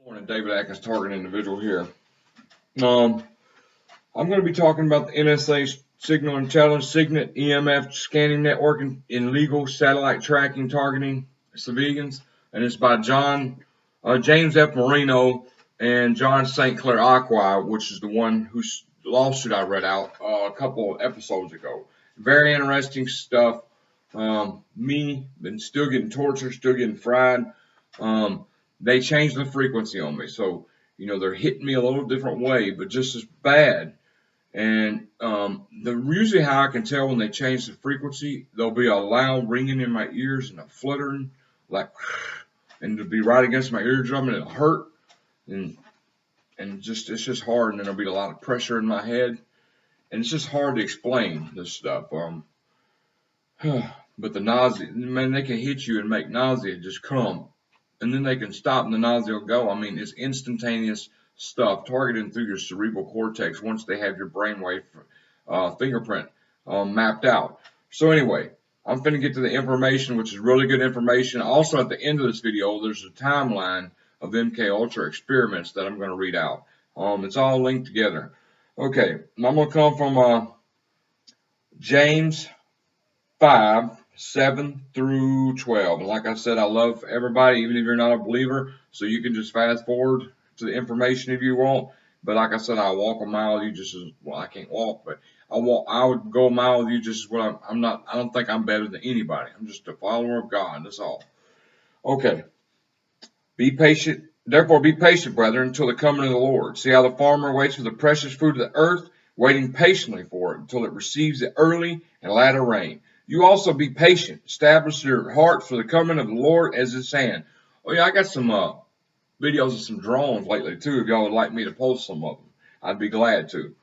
Morning, David Atkins, target individual here. Um, I'm going to be talking about the NSA signal and challenge Sigint EMF scanning network and illegal satellite tracking targeting civilians, and it's by James F. Marino and John St. Clair Aqua, which is the one whose lawsuit I read out a couple of episodes ago. Very interesting stuff. Me been still getting tortured, still getting fried. They changed the frequency on me, so they're hitting me a little different way, but just as bad. And the usually how I can tell when they change the frequency, there'll be a loud ringing in my ears and a fluttering, like, and it'll be right against my eardrum and it'll hurt, and it's just hard, and then there'll be a lot of pressure in my head, and it's just hard to explain this stuff. But the nausea, man, they can hit you and make nausea just come, and then they can stop and the nausea will go. I mean, it's instantaneous stuff targeting through your cerebral cortex once they have your brainwave fingerprint mapped out. So anyway, I'm going to get to the information, which is really good information. Also, at the end of this video, there's a timeline of MK Ultra experiments that I'm going to read out. It's all linked together. Okay, I'm going to come from James 5:7-12. And like I said, I love everybody, even if you're not a believer. So you can just fast forward to the information if you want. But like I said, I walk a mile with you just as well. I can't walk, but I would go a mile with you just as well. I'm not. I don't think I'm better than anybody. I'm just a follower of God. That's all. Okay. Be patient. Therefore, be patient, brethren, until the coming of the Lord. See how the farmer waits for the precious fruit of the earth, waiting patiently for it until it receives the early and latter rain. You also be patient. Establish your heart for the coming of the Lord as His hand. Oh yeah, I got some videos of some drones lately too. If y'all would like me to post some of them, I'd be glad to.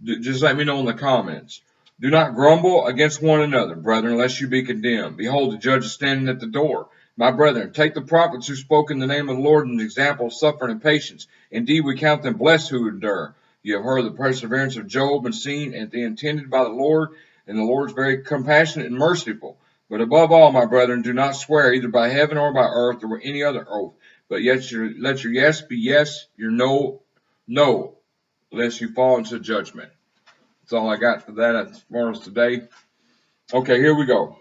Just let me know in the comments. Do not grumble against one another, brethren, lest you be condemned. Behold, the judge is standing at the door. My brethren, take the prophets who spoke in the name of the Lord an example of suffering and patience. Indeed, we count them blessed who endure. You have heard the perseverance of Job and seen and the intended by the Lord, and the Lord is very compassionate and merciful. But above all, my brethren, do not swear either by heaven or by earth or by any other oath, but yet let your yes be yes, your no, no, lest you fall into judgment. That's all I got for that as far as today. Okay, here we go.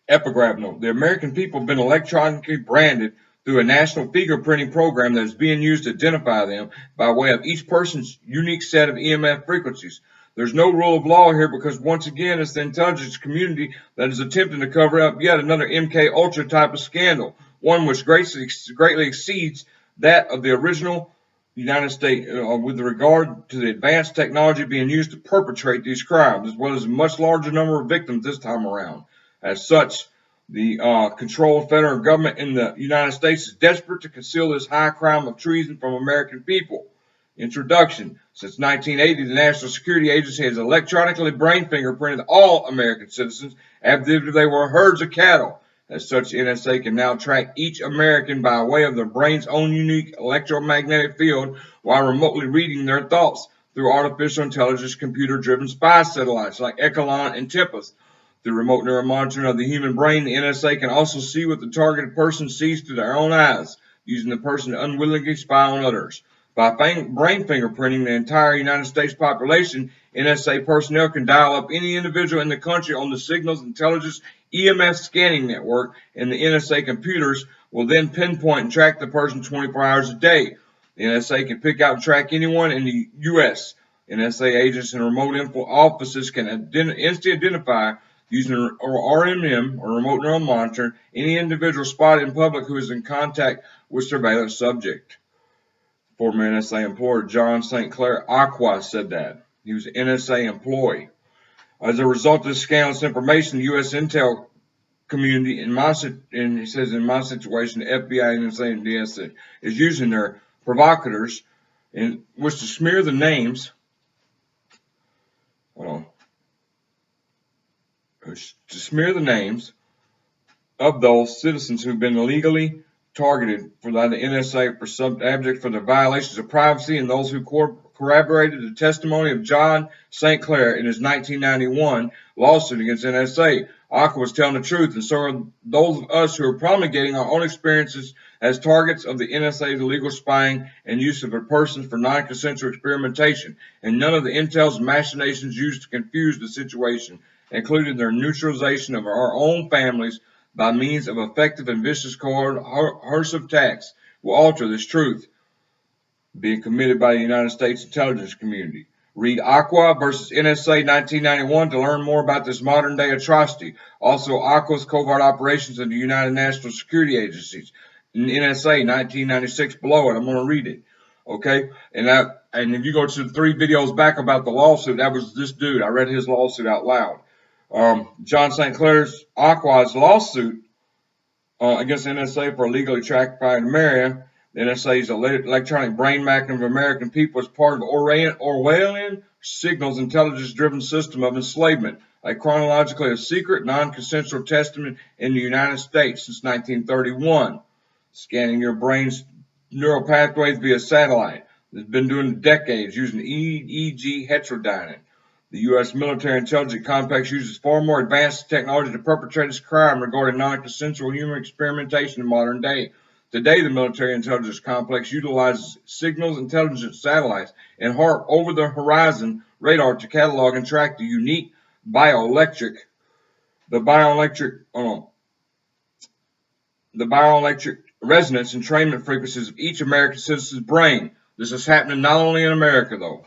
Epigraph note. The American people have been electronically branded through a national fingerprinting program that is being used to identify them by way of each person's unique set of EMF frequencies. There's no rule of law here because, once again, it's the intelligence community that is attempting to cover up yet another MK Ultra type of scandal, one which greatly exceeds that of the original United States with regard to the advanced technology being used to perpetrate these crimes, as well as a much larger number of victims this time around. As such, the controlled federal government in the United States is desperate to conceal this high crime of treason from American people. Introduction. Since 1980, the National Security Agency has electronically brain fingerprinted all American citizens as if they were herds of cattle. As such, NSA can now track each American by way of their brain's own unique electromagnetic field while remotely reading their thoughts through artificial intelligence computer-driven spy satellites like Echelon and Tempest. Through remote neural monitoring of the human brain, the NSA can also see what the targeted person sees through their own eyes, using the person to unwillingly spy on others. By brain fingerprinting the entire United States population, NSA personnel can dial up any individual in the country on the Signals Intelligence EMF scanning network, and the NSA computers will then pinpoint and track the person 24 hours a day. The NSA can pick out and track anyone in the U.S. NSA agents in remote info offices can instantly identify, using RMM, or remote neural monitor, any individual spotted in public who is in contact with surveillance subject. Former NSA employee John St. Clair Aqua said that. He was an NSA employee. As a result of this scandalous information, the U.S. intel community, and he says in my situation, the FBI, NSA, and DSA is using their provocateurs in which to smear the names. To smear the names of those citizens who've been illegally targeted by the NSA for subject for the violations of privacy, and those who corroborated the testimony of John St. Clair in his 1991 lawsuit against NSA. Aqua was telling the truth, and so are those of us who are promulgating our own experiences as targets of the NSA's illegal spying and use of a person for non-consensual experimentation, and none of the intel's machinations used to confuse the situation, including their neutralization of our own families by means of effective and vicious coercive attacks, will alter this truth being committed by the United States intelligence community. Read Aqua versus NSA 1991 to learn more about this modern day atrocity. Also, Aqua's covert operations in the United National Security Agencies. NSA 1996 below it. I'm going to read it. Okay? And if you go to the 3 videos back about the lawsuit, that was this dude. I read his lawsuit out loud. John St. Clair's Aqua's lawsuit against NSA for illegally tracking America. The NSA's electronic brain mapping of American people is part of the Orwellian signals intelligence-driven system of enslavement, a chronologically secret, non-consensual testament in the United States since 1931. Scanning your brain's neural pathways via satellite. It's been doing decades using EEG heterodyning. The U.S. military intelligence complex uses far more advanced technology to perpetrate its crime regarding non-consensual human experimentation in modern day. Today, the military intelligence complex utilizes signals intelligence satellites and HAARP over-the-horizon radar to catalog and track the unique bioelectric resonance entrainment frequencies of each American citizen's brain. This is happening not only in America, though.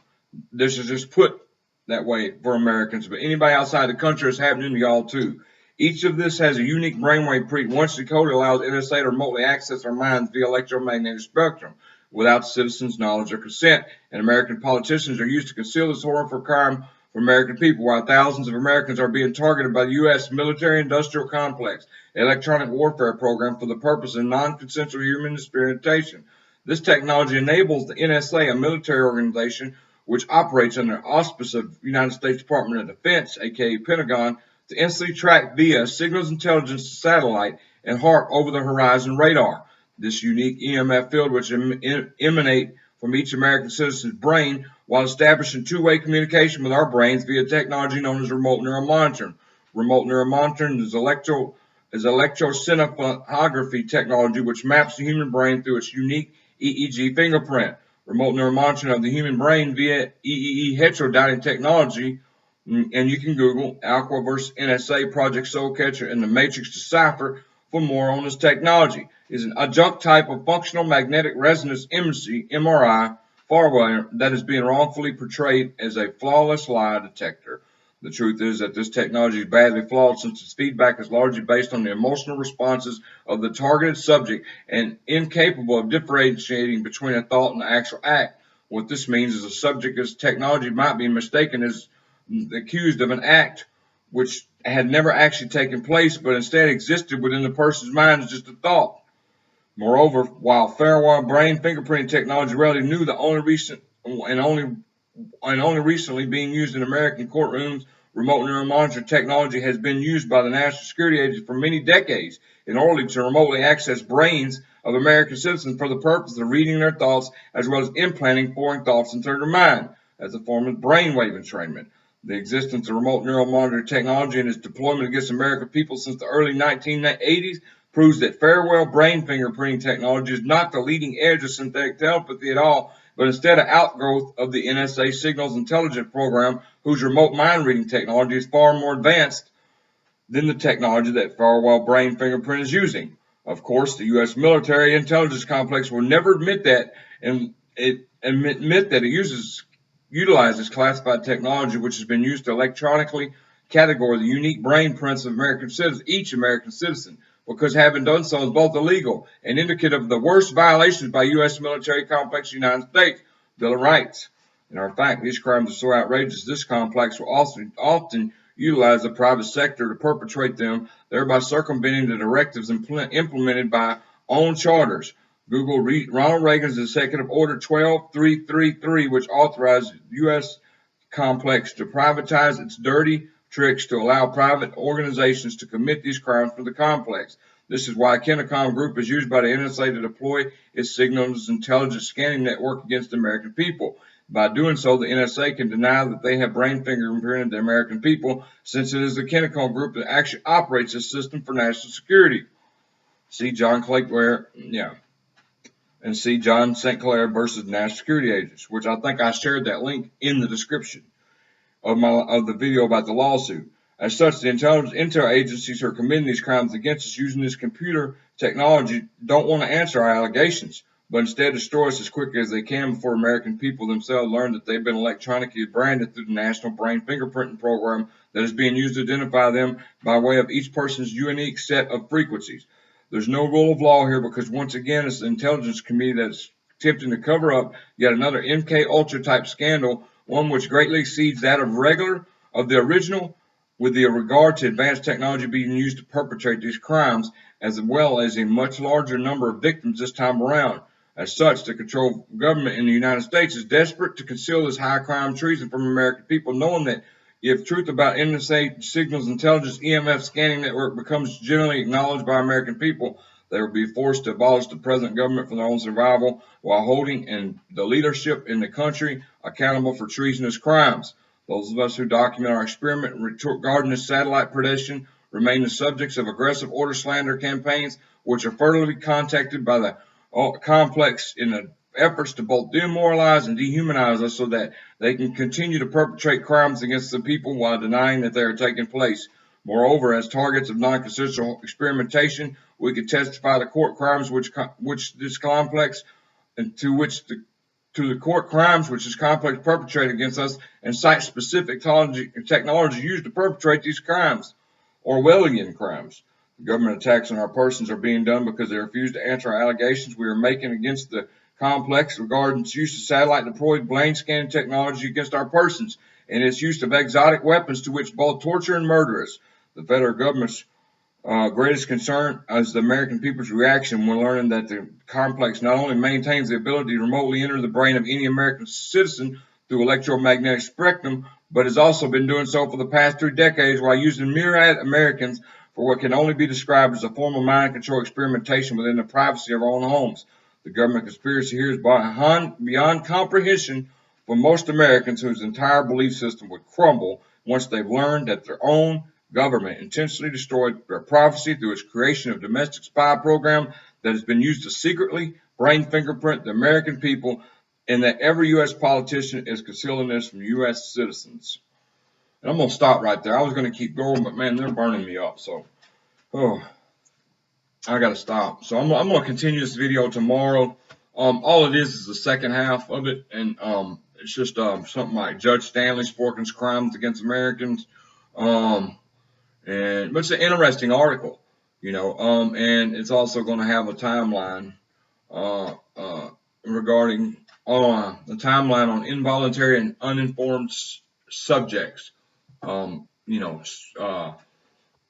This is just put that way for Americans, but anybody outside the country is happening to y'all too. Each of this has a unique brainwave pre. Once decoded, allows NSA to remotely access our minds via electromagnetic spectrum without citizens' knowledge or consent. And American politicians are used to conceal this horrible crime from American people, while thousands of Americans are being targeted by the U.S. military-industrial complex, electronic warfare program for the purpose of non-consensual human experimentation. This technology enables the NSA, a military organization which operates under the auspice of the United States Department of Defense, aka Pentagon, to instantly track via signals intelligence satellite and HAARP over-the-horizon radar. This unique EMF field which emanate from each American citizen's brain while establishing two-way communication with our brains via technology known as remote neural monitoring. Remote neural monitoring is electroencephalography technology which maps the human brain through its unique EEG fingerprint. Remote neural monitoring of the human brain via EEG heterodyning technology, and you can Google Aqua vs. NSA Project Soulcatcher and the Matrix Decipher for more on this technology. It is an adjunct type of functional magnetic resonance imaging (MRI) firmware that is being wrongfully portrayed as a flawless lie detector. The truth is that this technology is badly flawed since its feedback is largely based on the emotional responses of the targeted subject and incapable of differentiating between a thought and an actual act. What this means is a subject's technology might be mistaken as accused of an act which had never actually taken place but instead existed within the person's mind as just a thought. Moreover, while farewell brain fingerprinting technology rarely new, the only recently being used in American courtrooms, remote neural monitoring technology has been used by the National Security Agency for many decades in order to remotely access brains of American citizens for the purpose of reading their thoughts as well as implanting foreign thoughts into their mind as a form of brainwave entrainment. The existence of remote neural monitoring technology and its deployment against American people since the early 1980s proves that farewell brain fingerprinting technology is not the leading edge of synthetic telepathy at all, but instead an outgrowth of the NSA Signals Intelligence Program, whose remote mind reading technology is far more advanced than the technology that farewell brain fingerprint is using. Of course, the U.S. military intelligence complex will never admit that and admit that it utilizes classified technology which has been used to electronically categorize the unique brain prints of each American citizen, because having done so is both illegal and indicative of the worst violations by U.S. military complex in the United States Bill of Rights. In our fact, these crimes are so outrageous, this complex will often utilize the private sector to perpetrate them, thereby circumventing the directives implemented by own charters. Google Ronald Reagan's Executive Order 12333, which authorized the U.S. complex to privatize its dirty tricks to allow private organizations to commit these crimes for the complex. This is why Kenacom Group is used by the NSA to deploy its signals intelligence scanning network against the American people. By doing so, the NSA can deny that they have brain fingerprinted the American people, since it is the Kennecott group that actually operates this system for national security. See John Claire, and see John St. Clair versus National Security Agents, which I think I shared that link in the description of the video about the lawsuit. As such, the intel agencies who are committing these crimes against us using this computer technology don't want to answer our allegations, but instead destroy us as quickly as they can before American people themselves learn that they've been electronically branded through the National Brain Fingerprinting Program that is being used to identify them by way of each person's unique set of frequencies. There's no rule of law here because, once again, it's the intelligence committee that's attempting to cover up yet another MK Ultra type scandal, one which greatly exceeds that of the original, with the regard to advanced technology being used to perpetrate these crimes, as well as a much larger number of victims this time around. As such, the control government in the United States is desperate to conceal this high crime treason from American people, knowing that if truth about NSA Signals Intelligence EMF scanning network becomes generally acknowledged by American people, they will be forced to abolish the present government for their own survival while holding the leadership in the country accountable for treasonous crimes. Those of us who document our experiment regarding this satellite predation remain the subjects of aggressive order slander campaigns, which are furtherly contacted by the complex in the efforts to both demoralize and dehumanize us so that they can continue to perpetrate crimes against the people while denying that they are taking place. Moreover, as targets of non-consensual experimentation, we can testify to court crimes which this complex and to the court crimes which this complex perpetrated against us, and cite specific technology used to perpetrate these crimes, Orwellian crimes. The government attacks on our persons are being done because they refuse to answer our allegations we are making against the complex regarding its use of satellite deployed brain scanning technology against our persons and its use of exotic weapons to which both torture and murder us. The federal government's greatest concern is the American people's reaction when learning that the complex not only maintains the ability to remotely enter the brain of any American citizen through electromagnetic spectrum, but has also been doing so for the past 3 decades while using myriad Americans for what can only be described as a form of mind control experimentation within the privacy of our own homes. The government conspiracy here is beyond comprehension for most Americans, whose entire belief system would crumble once they've learned that their own government intentionally destroyed their privacy through its creation of a domestic spy program that has been used to secretly brain fingerprint the American people, and that every U.S. politician is concealing this from U.S. citizens. And I'm going to stop right there. I was going to keep going, but man, they're burning me up. So, I got to stop. So I'm going to continue this video tomorrow. All it is the second half of it, and it's just something like Judge Stanley Sporkin's crimes against Americans. But it's an interesting article, and it's also going to have a timeline regarding the timeline on involuntary and uninformed subjects,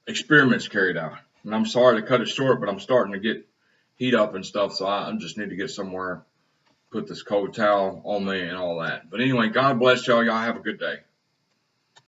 experiments carried out. And I'm sorry to cut it short, but I'm starting to get heat up and stuff, so I just need to get somewhere, put this cold towel on me and all that. But anyway, God bless y'all. Y'all have a good day.